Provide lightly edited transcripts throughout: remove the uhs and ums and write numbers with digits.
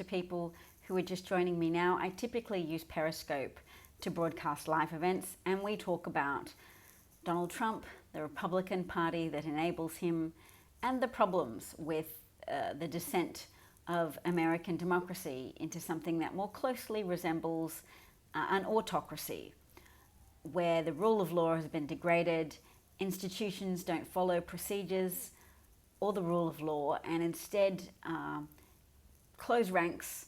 to people who are just joining me now, I typically use Periscope to broadcast live events, and we talk about Donald Trump, the Republican Party that enables him, and the problems with the descent of American democracy into something that more closely resembles an autocracy, where the rule of law has been degraded, institutions don't follow procedures or the rule of law, and instead close ranks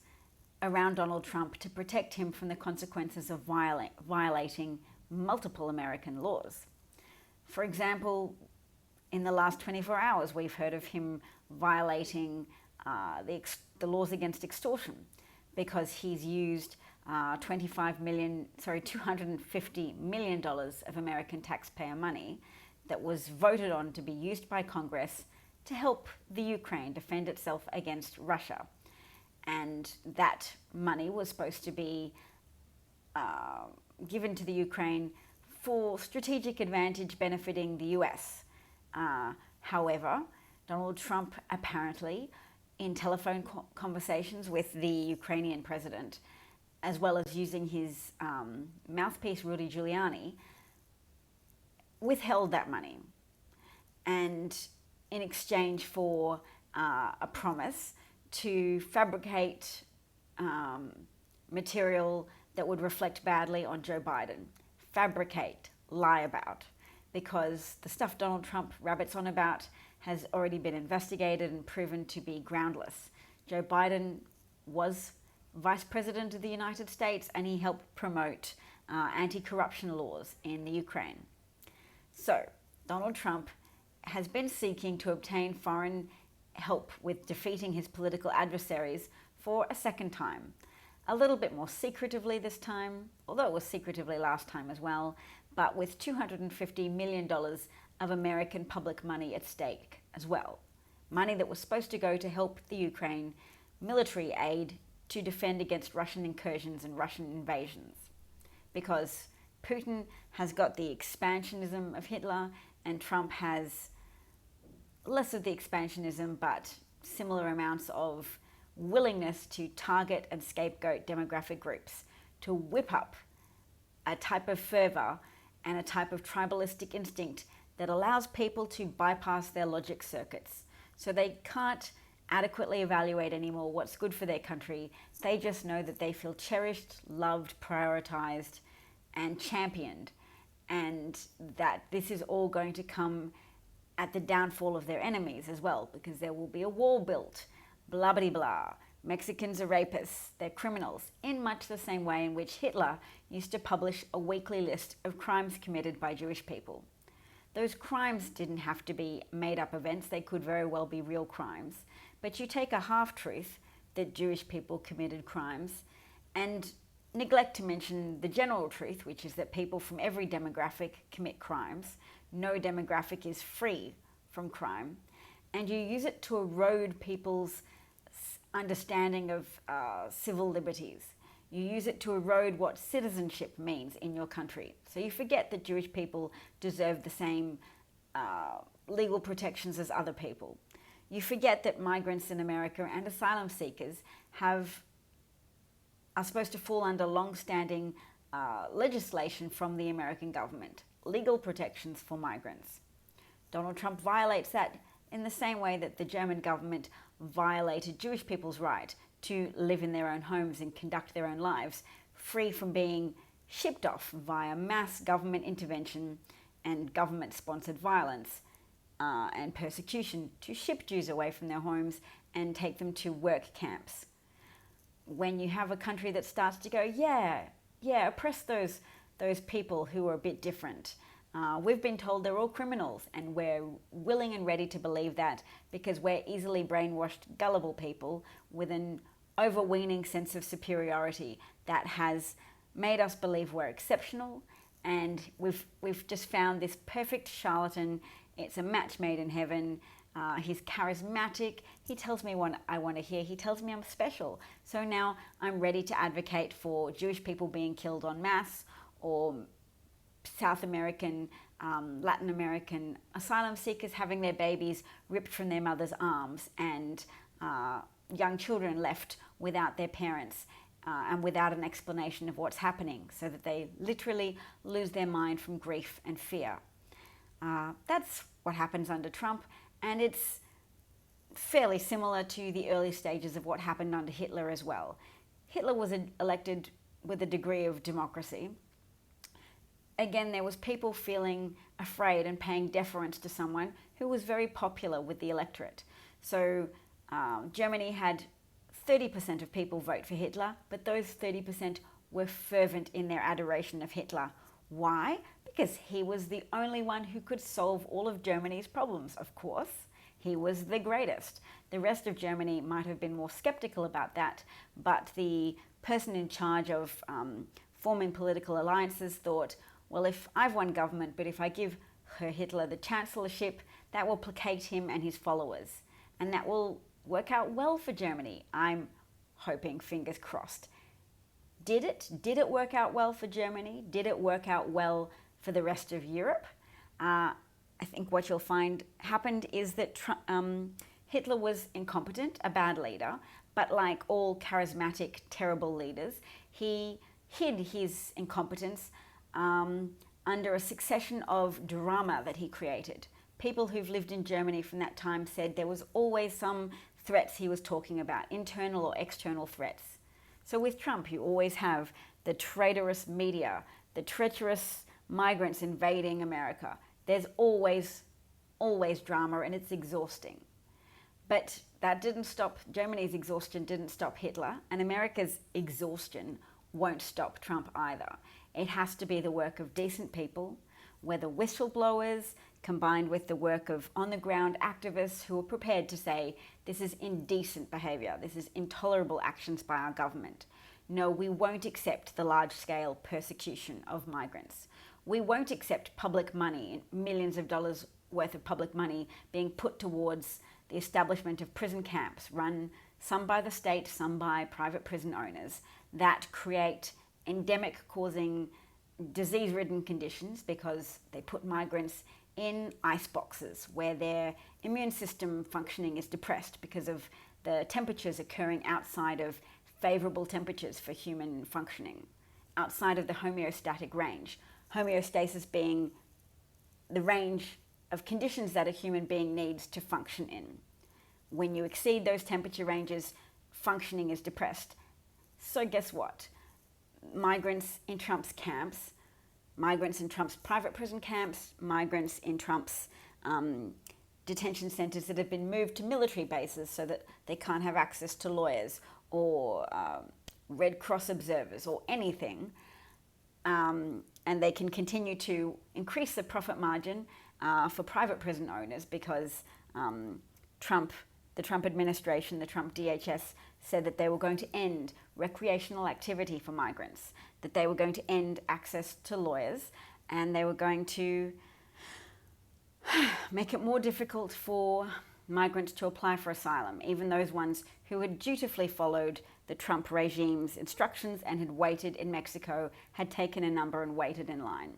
around Donald Trump to protect him from the consequences of violating multiple American laws. For example, in the last 24 hours, we've heard of him violating the laws against extortion because he's used $250 million of American taxpayer money that was voted on to be used by Congress to help the Ukraine defend itself against Russia. And that money was supposed to be given to the Ukraine for strategic advantage benefiting the US. However, Donald Trump apparently, in telephone conversations with the Ukrainian president, as well as using his mouthpiece Rudy Giuliani, withheld that money. And in exchange for a promise to fabricate material that would reflect badly on Joe Biden. Fabricate, lie about, because the stuff Donald Trump rabbits on about has already been investigated and proven to be groundless. Joe Biden was Vice President of the United States, and he helped promote anti-corruption laws in the Ukraine. So, Donald Trump has been seeking to obtain foreign help with defeating his political adversaries for a second time. A little bit more secretively this time, although it was secretively last time as well, but with $250 million of American public money at stake as well. Money that was supposed to go to help the Ukraine military aid to defend against Russian incursions and Russian invasions. Because Putin has got the expansionism of Hitler, and Trump has less of the expansionism, but similar amounts of willingness to target and scapegoat demographic groups, to whip up a type of fervor and a type of tribalistic instinct that allows people to bypass their logic circuits. So they can't adequately evaluate anymore what's good for their country. They just know that they feel cherished, loved, prioritized, and championed, and that this is all going to come at the downfall of their enemies as well, because there will be a wall built, blah blah blah. Mexicans are rapists, they're criminals, in much the same way in which Hitler used to publish a weekly list of crimes committed by Jewish people. Those crimes didn't have to be made-up events, they could very well be real crimes, but you take a half-truth that Jewish people committed crimes and neglect to mention the general truth, which is that people from every demographic commit crimes. No demographic is free from crime, and you use it to erode people's understanding of civil liberties. You use it to erode what citizenship means in your country. So you forget that Jewish people deserve the same legal protections as other people. You forget that migrants in America and asylum seekers are supposed to fall under long-standing legislation from the American government, legal protections for migrants. Donald Trump violates that in the same way that the German government violated Jewish people's right to live in their own homes and conduct their own lives, free from being shipped off via mass government intervention and government-sponsored violence and persecution to ship Jews away from their homes and take them to work camps. When you have a country that starts to go, oppress those people who are a bit different. We've been told they're all criminals, and we're willing and ready to believe that because we're easily brainwashed, gullible people with an overweening sense of superiority that has made us believe we're exceptional, and we've just found this perfect charlatan. It's a match made in heaven. He's charismatic. He tells me what I want to hear. He tells me I'm special. So now I'm ready to advocate for Jewish people being killed en masse, or South American, Latin American asylum seekers having their babies ripped from their mother's arms, and young children left without their parents and without an explanation of what's happening, so that they literally lose their mind from grief and fear. That's what happens under Trump, and it's fairly similar to the early stages of what happened under Hitler as well. Hitler was elected with a degree of democracy. Again, there was people feeling afraid and paying deference to someone who was very popular with the electorate. So Germany had 30% of people vote for Hitler, but those 30% were fervent in their adoration of Hitler. Why? Because he was the only one who could solve all of Germany's problems, of course. He was the greatest. The rest of Germany might have been more skeptical about that, but the person in charge of forming political alliances thought, well, if I've won government, but if I give Hitler the chancellorship, that will placate him and his followers. And that will work out well for Germany. I'm hoping, fingers crossed. Did it? Did it work out well for Germany? Did it work out well for the rest of Europe? I think what you'll find happened is that Hitler was incompetent, a bad leader, but like all charismatic, terrible leaders, he hid his incompetence under a succession of drama that he created. People who've lived in Germany from that time said there was always some threats he was talking about, internal or external threats. So with Trump, you always have the traitorous media, the treacherous migrants invading America. There's always drama, and it's exhausting. But that didn't stop, Germany's exhaustion didn't stop Hitler, and America's exhaustion won't stop Trump either. It has to be the work of decent people, whether whistleblowers, combined with the work of on-the-ground activists who are prepared to say, this is indecent behaviour, this is intolerable actions by our government. No, we won't accept the large-scale persecution of migrants. We won't accept public money, millions of dollars worth of public money being put towards the establishment of prison camps, run some by the state, some by private prison owners, that create endemic-causing disease-ridden conditions because they put migrants in ice boxes where their immune system functioning is depressed because of the temperatures occurring outside of favourable temperatures for human functioning, outside of the homeostatic range. Homeostasis being the range of conditions that a human being needs to function in. When you exceed those temperature ranges, functioning is depressed. So guess what? Migrants in Trump's camps, migrants in Trump's private prison camps, migrants in Trump's detention centres that have been moved to military bases so that they can't have access to lawyers or Red Cross observers or anything, and they can continue to increase the profit margin for private prison owners because the Trump administration, the Trump DHS, said that they were going to end recreational activity for migrants, that they were going to end access to lawyers, and they were going to make it more difficult for migrants to apply for asylum, even those ones who had dutifully followed the Trump regime's instructions and had waited in Mexico, had taken a number and waited in line.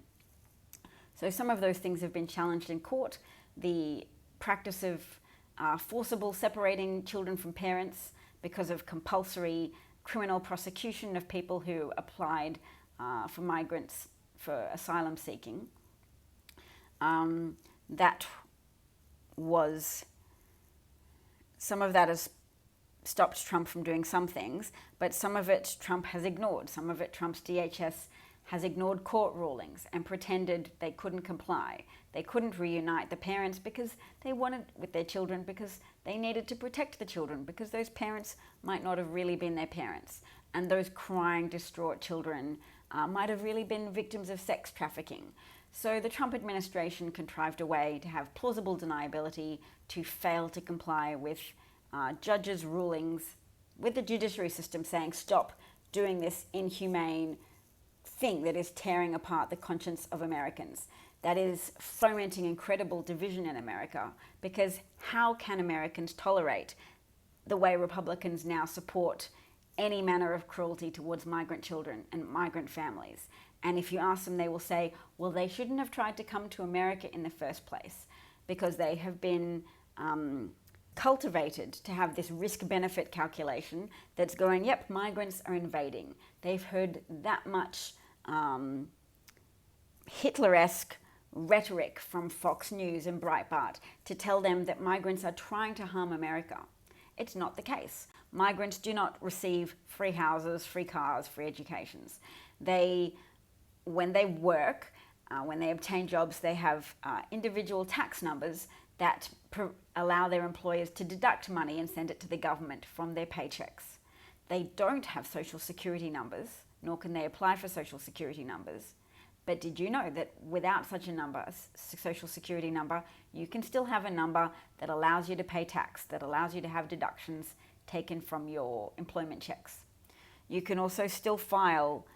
So some of those things have been challenged in court. The practice of forcible separating children from parents because of compulsory criminal prosecution of people who applied for migrants for asylum seeking. That was, some of that has stopped Trump from doing some things, but some of it Trump has ignored. Some of it Trump's DHS has ignored court rulings and pretended they couldn't comply. They couldn't reunite the parents because they wanted with their children, because they needed to protect the children, because those parents might not have really been their parents. And those crying, distraught children might have really been victims of sex trafficking. So the Trump administration contrived a way to have plausible deniability, to fail to comply with judges' rulings, with the judiciary system saying, stop doing this inhumane thing that is tearing apart the conscience of Americans, that is fomenting incredible division in America. Because how can Americans tolerate the way Republicans now support any manner of cruelty towards migrant children and migrant families? And if you ask them, they will say, well, they shouldn't have tried to come to America in the first place because they have been cultivated to have this risk-benefit calculation that's going, yep, migrants are invading. They've heard that much Hitler-esque rhetoric from Fox News and Breitbart to tell them that migrants are trying to harm America. It's not the case. Migrants do not receive free houses, free cars, free educations. When they work, when they obtain jobs, they have individual tax numbers that allow their employers to deduct money and send it to the government from their paychecks. They don't have social security numbers, nor can they apply for social security numbers. But did you know that without such a number, a social security number, you can still have a number that allows you to pay tax, that allows you to have deductions taken from your employment checks? You can also still file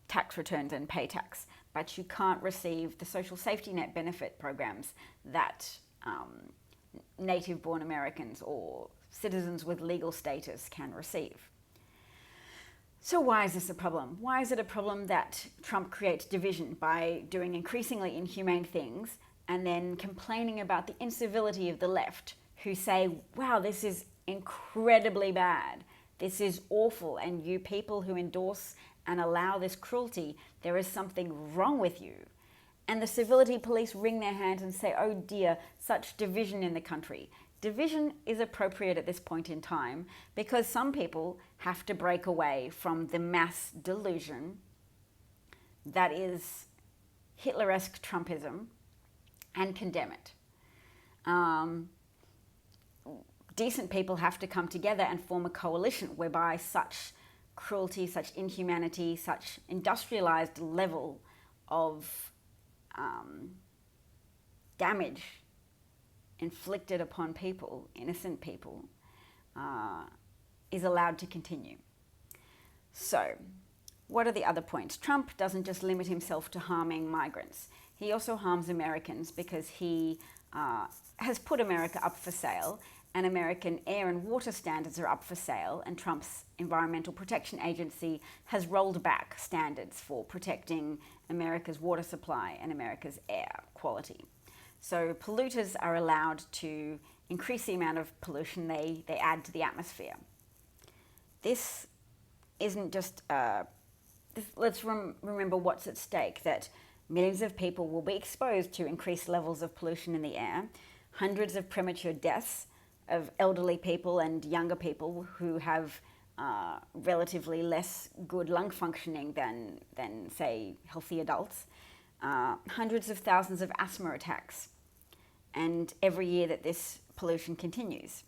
tax returns and pay tax, but you can't receive the social safety net benefit programs that native-born Americans or citizens with legal status can receive. So why is this a problem? Why is it a problem that Trump creates division by doing increasingly inhumane things and then complaining about the incivility of the left, who say, wow, this is incredibly bad, this is awful, and you people who endorse and allow this cruelty, there is something wrong with you. And the civility police wring their hands and say, oh dear, such division in the country. Division is appropriate at this point in time because some people have to break away from the mass delusion that is Hitler-esque Trumpism and condemn it. Decent people have to come together and form a coalition whereby such cruelty, such inhumanity, such industrialized level of damage inflicted upon people, innocent people, is allowed to continue. So, what are the other points? Trump doesn't just limit himself to harming migrants. He also harms Americans because he has put America up for sale, and American air and water standards are up for sale, and Trump's Environmental Protection Agency has rolled back standards for protecting America's water supply and America's air quality. So polluters are allowed to increase the amount of pollution they add to the atmosphere. This isn't just, let's remember what's at stake, that millions of people will be exposed to increased levels of pollution in the air, hundreds of premature deaths of elderly people and younger people who have relatively less good lung functioning than say, healthy adults, hundreds of thousands of asthma attacks, and every year that this pollution continues.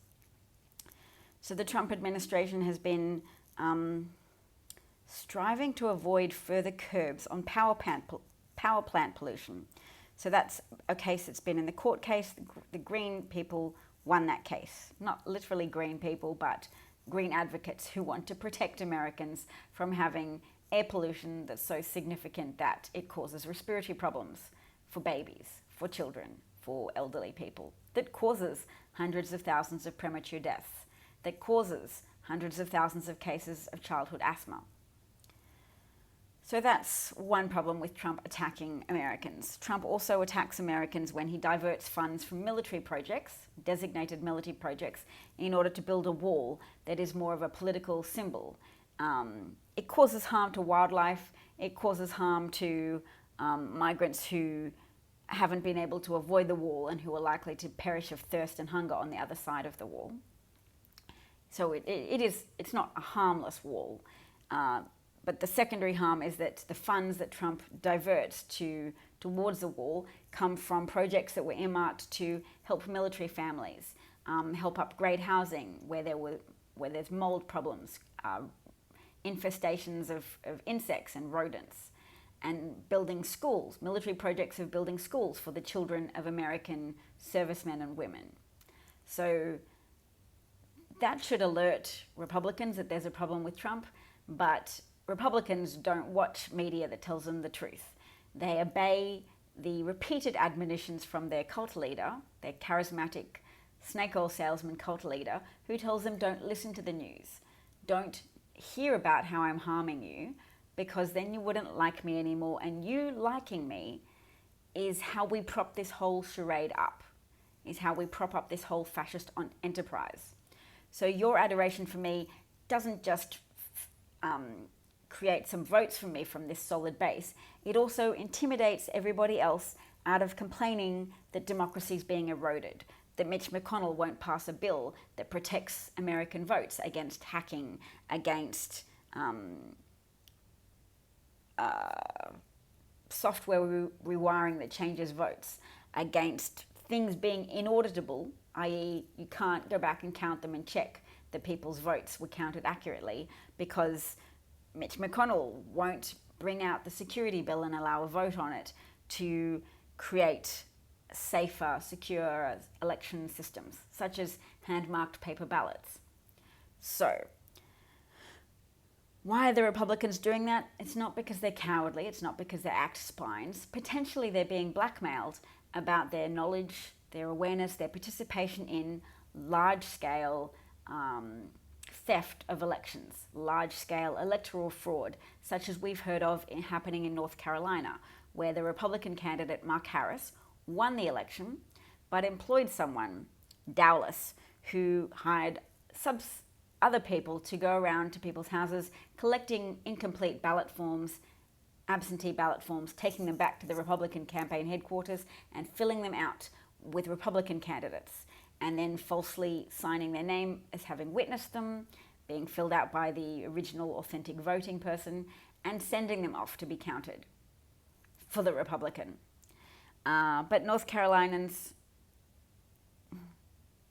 So the Trump administration has been striving to avoid further curbs on power plant pollution. So that's a case that's been in the court case. The Green people won that case. Not literally green people, but green advocates who want to protect Americans from having air pollution that's so significant that it causes respiratory problems for babies, for children, for elderly people, that causes hundreds of thousands of premature deaths, that causes hundreds of thousands of cases of childhood asthma. So that's one problem with Trump attacking Americans. Trump also attacks Americans when he diverts funds from military projects, designated military projects, in order to build a wall that is more of a political symbol. It causes harm to wildlife. It causes harm to migrants who haven't been able to avoid the wall and who are likely to perish of thirst and hunger on the other side of the wall. So it's not a harmless wall. But the secondary harm is that the funds that Trump diverts towards the wall come from projects that were earmarked to help military families, help upgrade housing where there's mold problems, infestations of insects and rodents, and building schools, military projects of building schools for the children of American servicemen and women. So that should alert Republicans that there's a problem with Trump, but Republicans don't watch media that tells them the truth. They obey the repeated admonitions from their cult leader, their charismatic snake oil salesman cult leader, who tells them don't listen to the news. Don't hear about how I'm harming you, because then you wouldn't like me anymore, and you liking me is how we prop this whole charade up. is how we prop up this whole fascist enterprise. So your adoration for me doesn't just create some votes for me from this solid base, it also intimidates everybody else out of complaining that democracy is being eroded, that Mitch McConnell won't pass a bill that protects American votes against hacking, against software rewiring that changes votes, against things being inauditable, i.e. you can't go back and count them and check that people's votes were counted accurately because Mitch McConnell won't bring out the security bill and allow a vote on it to create safer, secure election systems, such as hand-marked paper ballots. So, why are the Republicans doing that? It's not because they're cowardly, it's not because they're act spines. Potentially they're being blackmailed about their knowledge, their awareness, their participation in large-scale theft of elections, large-scale electoral fraud, such as we've heard of happening in North Carolina, where the Republican candidate Mark Harris won the election, but employed someone, Dowless, who hired other people to go around to people's houses, collecting incomplete ballot forms, absentee ballot forms, taking them back to the Republican campaign headquarters and filling them out with Republican candidates, and then falsely signing their name as having witnessed them, being filled out by the original authentic voting person, and sending them off to be counted for the Republican. But North Carolinians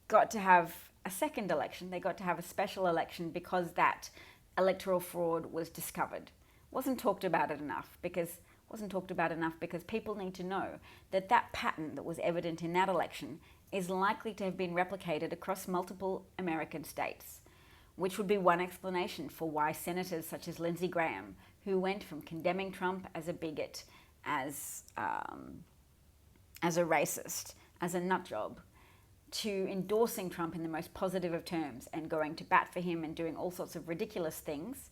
got to have a second election. They got to have a special election because that electoral fraud was discovered. Wasn't talked about enough because people need to know that that pattern that was evident in that election is likely to have been replicated across multiple American states, which would be one explanation for why senators such as Lindsey Graham, who went from condemning Trump as a bigot, as a racist, as a nutjob, to endorsing Trump in the most positive of terms and going to bat for him and doing all sorts of ridiculous things,